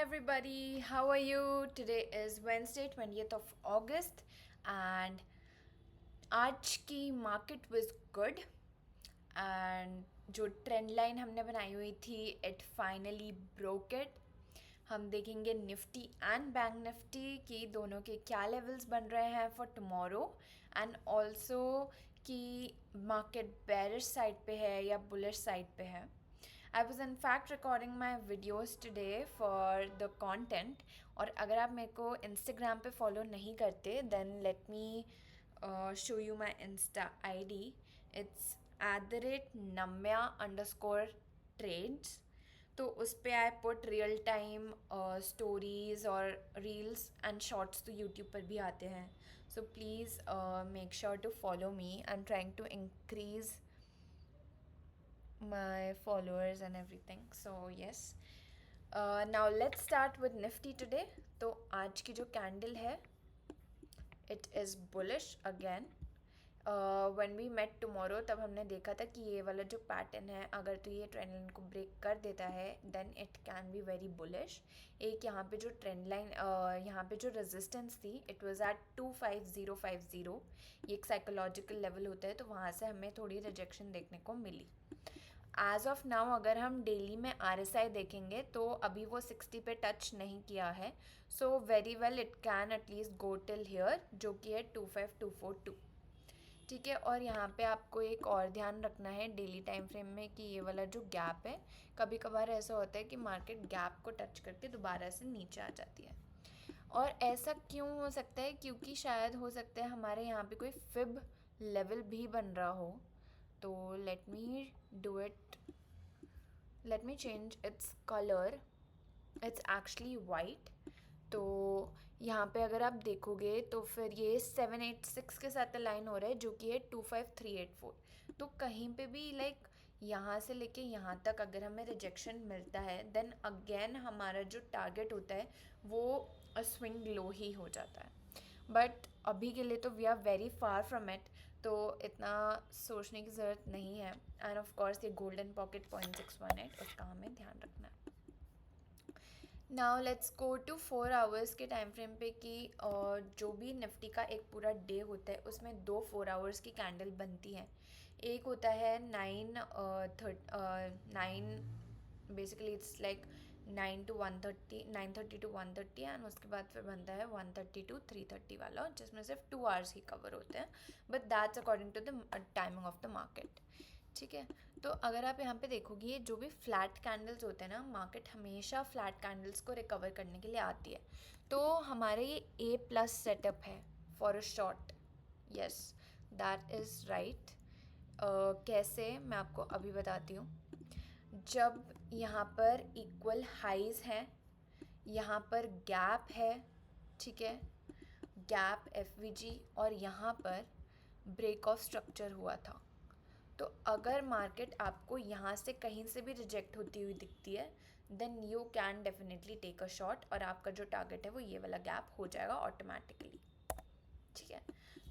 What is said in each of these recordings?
everybody, how are you? Today is Wednesday, 20th of August, and आज की market was good and जो trend line हमने बनाई हुई थी इट फाइनली ब्रोक इट. हम देखेंगे निफ्टी एंड बैंक निफ्टी की दोनों के क्या लेवल्स बन रहे हैं फॉर टुमारो एंड ऑल्सो कि मार्केट बेरिश साइड पे है या बुलिश साइड पे है. I was in fact recording my videos today for the content. और अगर आप मेरे को Instagram पे follow नहीं करते then let me show you my Insta ID. It's @namya_trades. तो उस पर I put real time stories और रील्स एंड शॉर्ट्स तो यूट्यूब पर भी आते हैं. So please make sure to follow me. I am trying to increase my followers and everything. So yes, now let's start with Nifty today. तो आज की जो कैंडल है it is bullish again. When we met tomorrow तब हमने देखा था कि ये वाला जो पैटर्न है अगर तो ये ट्रेंड लाइन को ब्रेक कर देता है then it can be very bullish. एक यहाँ पे जो ट्रेंड लाइन यहाँ पे जो रेजिस्टेंस थी it was at 25050. ये एक साइकोलॉजिकल लेवल होता है तो वहाँ से हमें थोड़ी रिजेक्शन देखने को मिली. एज ऑफ नाउ अगर हम डेली में RSI देखेंगे तो अभी वो 60 पे टच नहीं किया है. So very well it can at least go till here जो कि है 25242. ठीक है. और यहाँ पे आपको एक और ध्यान रखना है डेली टाइम फ्रेम में कि ये वाला जो गैप है कभी कभार ऐसा होता है कि मार्केट गैप को टच करके दोबारा से नीचे आ जाती है. और ऐसा क्यों हो सकता है क्योंकि शायद हो सकता है हमारे यहाँ पे कोई फिब लेवल भी बन रहा हो. तो let me change its color. It's actually white. तो यहाँ पे अगर आप देखोगे तो फिर ये 786 के साथ अलाइन हो रहा है जो कि है 25384. तो कहीं पे भी लाइक यहाँ से लेके यहाँ तक अगर हमें रिजेक्शन मिलता है देन अगेन हमारा जो टारगेट होता है वो स्विंग लो ही हो जाता है. बट अभी के लिए तो we are very far from it तो इतना सोचने की ज़रूरत नहीं है. एंड ऑफ कोर्स ये गोल्डन पॉकेट 0.618 उसका हमें ध्यान रखना है. Now let's go to 4 hours के टाइम फ्रेम पे कि जो भी निफ्टी का एक पूरा डे होता है उसमें 2 4 आवर्स की कैंडल बनती हैं. एक होता है 9 basically it's like 9:30 to 1:30 and उसके बाद फिर बनता है 1:30 to 3:30 वाला जिसमें सिर्फ 2 आवर्स ही कवर होते हैं. But that's according to the timing of the market. ठीक है. तो अगर आप यहाँ पे देखोगे ये जो भी फ्लैट कैंडल्स होते हैं ना मार्केट हमेशा फ्लैट कैंडल्स को रिकवर करने के लिए आती है. तो हमारे ये A+ सेटअप है for a short. Yes that is right. कैसे मैं आपको अभी बताती हूँ. जब यहाँ पर इक्वल हाइज हैं यहाँ पर गैप है. ठीक है. गैप FVG और यहाँ पर ब्रेक ऑफ स्ट्रक्चर हुआ था. तो अगर मार्केट आपको यहाँ से कहीं से भी रिजेक्ट होती हुई दिखती है then you can definitely take a shot और आपका जो टारगेट है वो ये वाला गैप हो जाएगा ऑटोमेटिकली. ठीक है.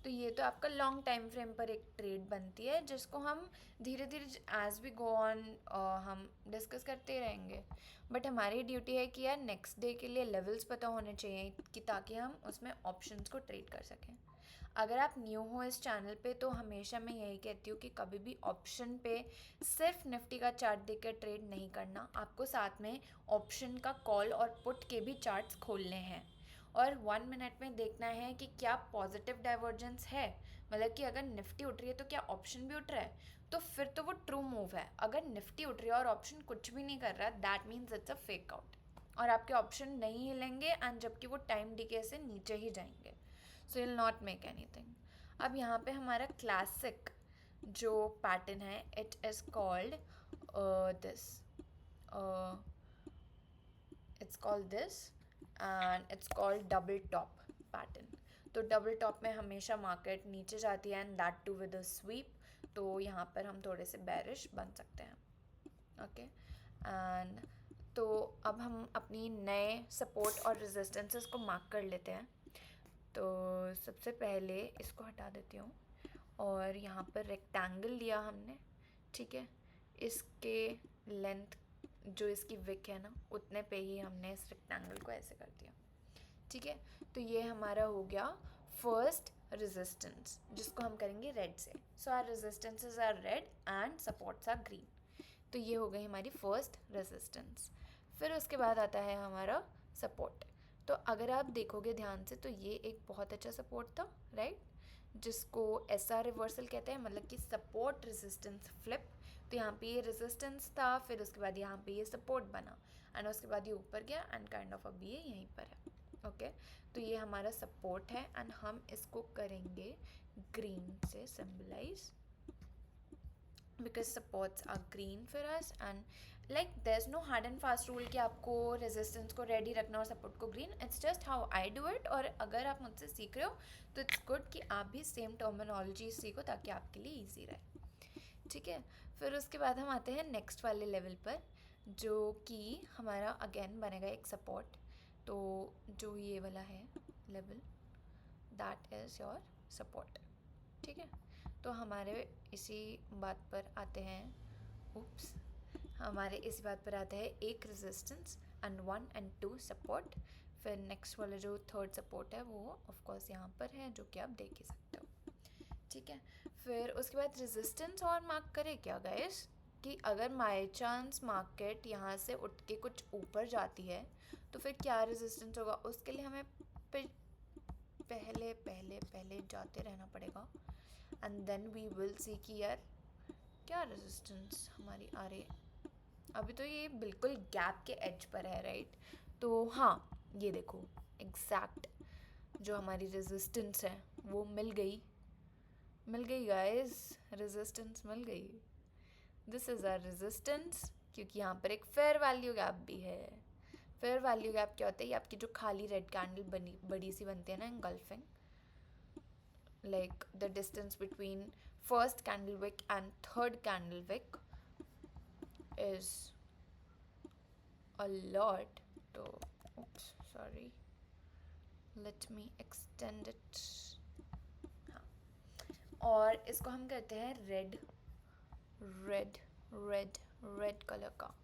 तो ये तो आपका लॉन्ग टाइम फ्रेम पर एक ट्रेड बनती है जिसको हम धीरे धीरे एज वी गो ऑन हम डिस्कस करते रहेंगे. बट हमारी ड्यूटी है कि यार नेक्स्ट डे के लिए लेवल्स पता होने चाहिए कि ताकि हम उसमें ऑप्शंस को ट्रेड कर सकें. अगर आप न्यू हो इस चैनल पे तो हमेशा मैं यही कहती हूँ कि कभी भी ऑप्शन पे सिर्फ निफ्टी का चार्ट देकर ट्रेड नहीं करना. आपको साथ में ऑप्शन का कॉल और पुट के भी चार्ट्स खोलने हैं और 1 मिनट में देखना है कि क्या पॉजिटिव डाइवर्जेंस है. मतलब कि अगर निफ्टी उठ रही है तो क्या ऑप्शन भी उठ रहा है तो फिर तो वो ट्रू मूव है. अगर निफ्टी उठ रही है और ऑप्शन कुछ भी नहीं कर रहा that means it's a fake out और आपके ऑप्शन नहीं हिलेंगे एंड जबकि वो टाइम डिके से नीचे ही जाएंगे. So will not make anything. अब यहाँ पे हमारा क्लासिक जो पैटर्न है it is called this. It's called this and it's called double top pattern. तो डबल टॉप में हमेशा मार्केट नीचे जाती है and that too with a sweep. तो यहाँ पर हम थोड़े से बेरिश बन सकते हैं. ओके. एंड तो अब हम अपनी नए सपोर्ट और रेजिस्टेंसेस को मार्क कर लेते हैं. तो सबसे पहले इसको हटा देती हूँ और यहाँ पर रेक्टेंगल लिया हमने. ठीक है. इसके लेंथ जो इसकी विक है ना उतने पे ही हमने इस रेक्टेंगल को ऐसे कर दिया, ठीक है। तो ये हमारा हो गया फर्स्ट रेजिस्टेंस, जिसको हम करेंगे रेड से। So our resistances are red and supports are green. तो ये हो गई हमारी फर्स्ट रेजिस्टेंस। फिर उसके बाद आता है हमारा सपोर्ट। तो अगर आप देखोगे ध्यान से तो ये एक बहुत अच्छा सपोर्ट था, राइट, जिसको SR रिवर्सल कहते हैं, मतलब कि सपोर्ट रेजिस्टेंस फ्लिप। तो यहाँ पे ये रेजिस्टेंस था, फिर उसके बाद यहाँ पे ये सपोर्ट बना, एंड उसके बाद ये ऊपर गया एंड काइंड ऑफ अभी ये यहीं पर है, ओके। तो ये हमारा सपोर्ट है एंड हम इसको करेंगे ग्रीन से symbolize, because supports are green for us, and like there's no hard and fast rule कि आपको resistance को red ही रखना और support को green. It's just how I do it. और अगर आप मुझसे सीख रहे हो तो it's good कि आप भी same terminology सीखो ताकि आपके लिए easy रहे, ठीक है। फिर उसके बाद हम आते हैं next वाले level पर, जो कि हमारा again बनेगा एक support। तो जो ये वाला है level, that is your support, ठीक है। तो हमारे इसी बात पर आते हैं, उप्स, हमारे इसी बात पर आते हैं एक रेजिस्टेंस एंड 1 and 2 सपोर्ट। फिर नेक्स्ट वाला जो थर्ड सपोर्ट है वो ऑफ कोर्स यहाँ पर है, जो कि आप देख ही सकते हो, ठीक है। फिर उसके बाद रेजिस्टेंस और मार्क करें क्या गाइस, कि अगर बाई चांस मार्केट यहाँ से उठ के कुछ ऊपर जाती है तो फिर क्या रेजिस्टेंस होगा, उसके लिए हमें पहले पहले पहले जाते रहना पड़ेगा and then we will see कि यार क्या रेजिस्टेंस हमारी आ रही है। अभी तो ये बिल्कुल गैप के एज पर है, राइट। तो हाँ, ये देखो एग्जैक्ट जो हमारी रेजिस्टेंस है वो मिल गई गाइस, रेजिस्टेंस मिल गई। दिस इज़ आवर रेजिस्टेंस, क्योंकि यहाँ पर एक फेयर वैल्यू गैप भी है। फेयर वैल्यू गैप क्या होता है, ये आपकी जो खाली रेड कैंडल बड़ी सी बनती है ना engulfing, like the distance between first candle wick and third candle wick is a lot. So oops, sorry, let me extend it. हाँ, और इसको हम कहते हैं red red red red colour का,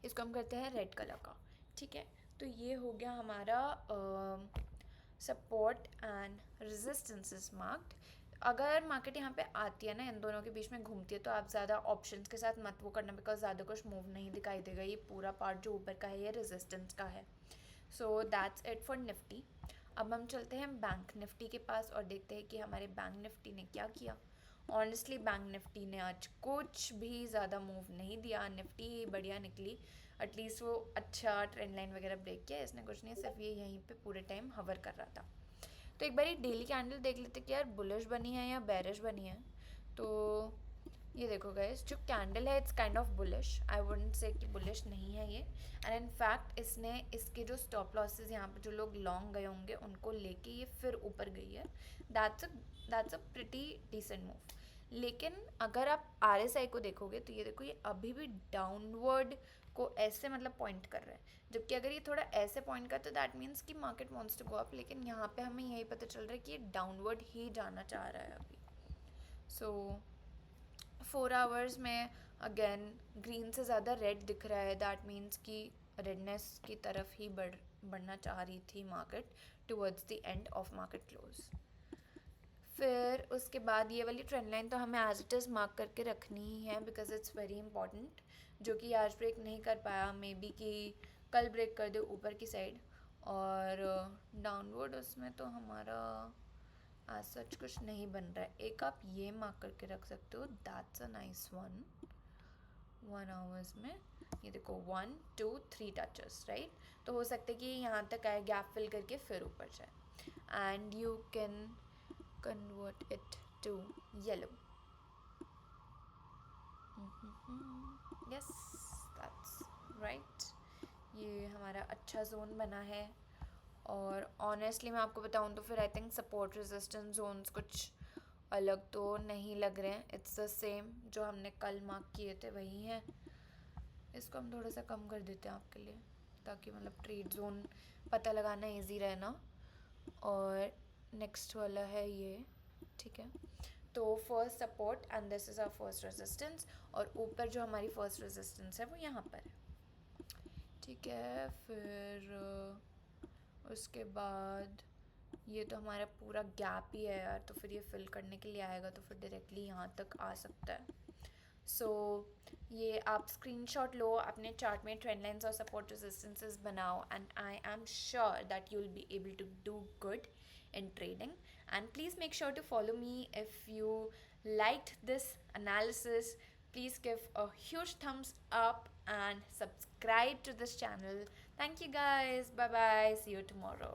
इसको हम करते हैं रेड कलर का, ठीक है। तो ये हो गया हमारा सपोर्ट एंड रेजिस्टेंसेस मार्क्ड। अगर मार्केट यहाँ पे आती है ना, इन दोनों के बीच में घूमती है, तो आप ज़्यादा ऑप्शंस के साथ मत वो करना, बिकॉज ज़्यादा कुछ मूव नहीं दिखाई देगा। ये पूरा पार्ट जो ऊपर का है ये रेजिस्टेंस का है। So that's it for Nifty. अब हम चलते हैं बैंक निफ्टी के पास और देखते हैं कि हमारे बैंक निफ्टी ने क्या किया। ऑनेस्टली बैंक निफ्टी ने आज कुछ भी ज़्यादा मूव नहीं दिया, निफ्टी ही बढ़िया निकली। एटलीस्ट वो अच्छा ट्रेंड लाइन वगैरह ब्रेक किया, इसने कुछ नहीं, सिर्फ ये यहीं पे पूरे टाइम हवर कर रहा था। तो एक बार डेली कैंडल देख लेते कि यार बुलिश बनी है या बेरिश बनी है। तो ये देखो गाइस, जो कैंडल है it's kind of bullish, I wouldn't say कि बुलिश नहीं है ये। एंड इन फैक्ट इसने इसके जो स्टॉप लॉसेस यहाँ पे जो लोग लॉन्ग गए होंगे उनको लेके ये फिर ऊपर गई है। That's a pretty decent move. लेकिन अगर आप RSI को देखोगे तो ये देखो, ये अभी भी डाउनवर्ड को ऐसे मतलब पॉइंट कर रहा है, जबकि अगर ये थोड़ा ऐसे पॉइंट करता दैट मीन्स कि market wants to go up, लेकिन यहाँ पे हमें यही पता चल रहा है कि ये डाउनवर्ड ही जाना चाह रहा है अभी। सो 4 आवर्स में अगेन ग्रीन से ज़्यादा रेड दिख रहा है, दैट मीन्स कि रेडनेस की तरफ ही बढ़ना चाह रही थी market towards the end of market close. फिर उसके बाद ये वाली ट्रेंड लाइन तो हमें एज इट इज़ मार्क करके रखनी ही है, बिकॉज इट्स वेरी इंपॉर्टेंट, जो कि आज ब्रेक नहीं कर पाया, मे बी कि कल ब्रेक कर दे ऊपर की साइड। और डाउनवर्ड उसमें तो हमारा आज सच कुछ नहीं बन रहा है। एक आप ये मार्क करके रख सकते हो, that's a nice one. 1 hours में ये देखो 1 2 3 टचेस, राइट। तो हो सकता है कि यहाँ तक आए, गैप फिल करके फिर ऊपर जाए, and you can convert it to yellow. Yes, that's right. ये हमारा अच्छा जोन बना है। और ऑनेस्टली मैं आपको बताऊँ तो फिर I think support resistance zones कुछ अलग तो नहीं लग रहे हैं, इट्स द सेम जो हमने कल मार्क किए थे वही हैं। इसको हम थोड़ा सा कम कर देते हैं आपके लिए, ताकि मतलब ट्रेड जोन पता लगाना इजी रहे ना। और नेक्स्ट वाला है ये, ठीक है। तो first support and this is our first resistance, और ऊपर जो हमारी फर्स्ट रेजिस्टेंस है वो यहाँ पर है, ठीक है। फिर उसके बाद ये तो हमारा पूरा गैप ही है यार, तो फिर ये फिल करने के लिए आएगा तो फिर डायरेक्टली यहाँ तक आ सकता है। सो ये आप स्क्रीनशॉट लो, अपने चार्ट में ट्रेंड लाइंस और सपोर्ट रेजिस्टेंसेस बनाओ, and I am sure that you will be able to do good in trading. And please make sure to follow me if you liked this analysis. Please give a huge thumbs up and subscribe to this channel. Thank you guys. Bye bye. See you tomorrow.